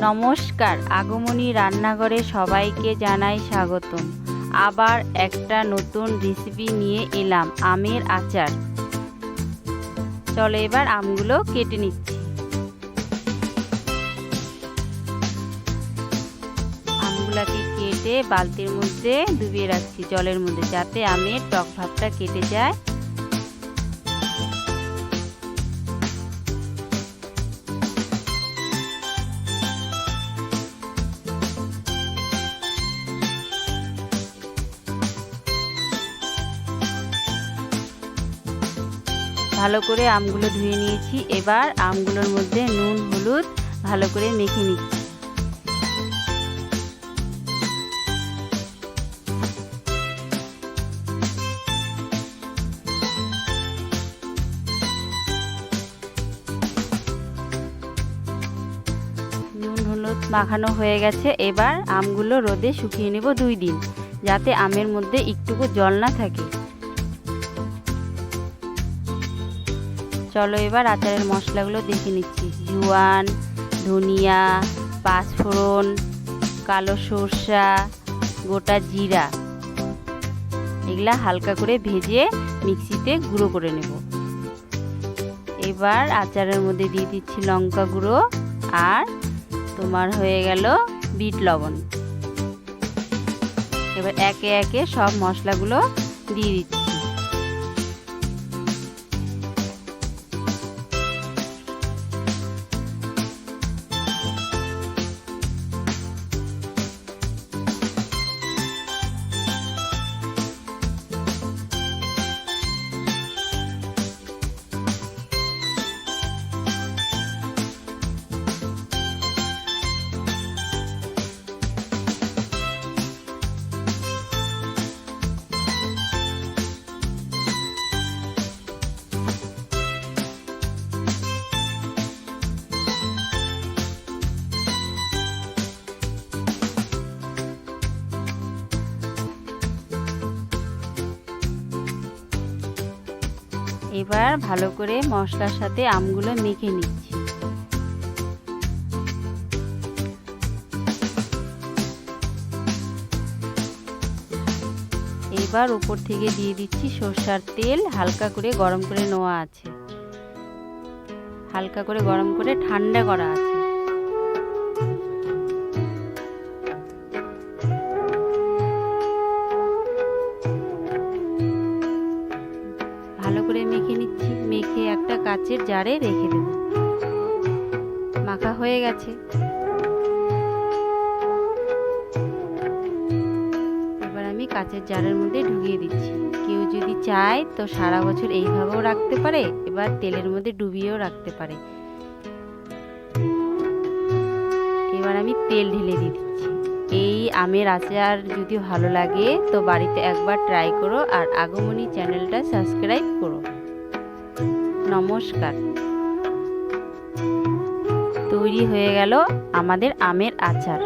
নমস্কার, আগমনী রান্নাঘরে সবাইকে জানাই স্বাগতম। আবার একটা নতুন রেসিপি নিয়ে এলাম, আমের আচার। চলো এবার আমগুলো কেটে নিচ্ছি। আমগুলোকে কেটে বালতির মধ্যে ডুবিয়ে রাখছি জলের মধ্যে, যাতে আমের টক ভাবটা কেটে যায়। ভালো করে আমগুলো ধুয়ে নিয়েছি। এবার আমগুলোর মধ্যে নুন হলুদ ভালো করে মেখে নিচ্ছি। নুন হলুদ মাখানো হয়ে গেছে। এবার আমগুলো রোদে শুকিয়ে নেব 2 দিন, যাতে আমের মধ্যে একটুকু জল না থাকে। চলো এবার আচারের মশলাগুলো দেখে নিচ্ছি। জোয়ান, ধনিয়া, পাঁচফোড়ন, কালো সরষা, গোটা জিরা, এগুলা হালকা করে ভেজে মিক্সিতে গুঁড়ো করে নেব। এবার আচারের মধ্যে দিয়ে দিচ্ছি লঙ্কা গুঁড়ো আর তোমার হয়ে গেল বিট লবণ। এবার একে একে সব মশলাগুলো দিয়ে দিচ্ছি। এবার ভালো করে মশলার সাথে আমগুলো মেখে নিচ্ছি। এবার উপর থেকে দিয়ে দিচ্ছি সরষার তেল, হালকা করে গরম করে নেওয়া আছে, হালকা করে গরম করে ঠান্ডা করা আছে। ভালো করে মেখে নিচ্ছি। মেখে একটা কাচের জারে রেখে দেব। মাখা হয়ে গেছে। এবার আমি কাচের জারের মধ্যে ঢুকিয়ে দিচ্ছি। কেউ যদি চায় তো সারা বছর এইভাবেও রাখতে পারে, এবার তেলের মধ্যে ডুবিয়েও রাখতে পারে। এবার আমি তেল ঢেলে দিচ্ছি। এই আমের আচার যদি ভালো লাগে তো বাড়িতে একবার ট্রাই করো, আর আগমনী চ্যানেলটা সাবস্ক্রাইব করো। নমস্কার। তৈরি হয়ে গেল আমাদের আমের আচার।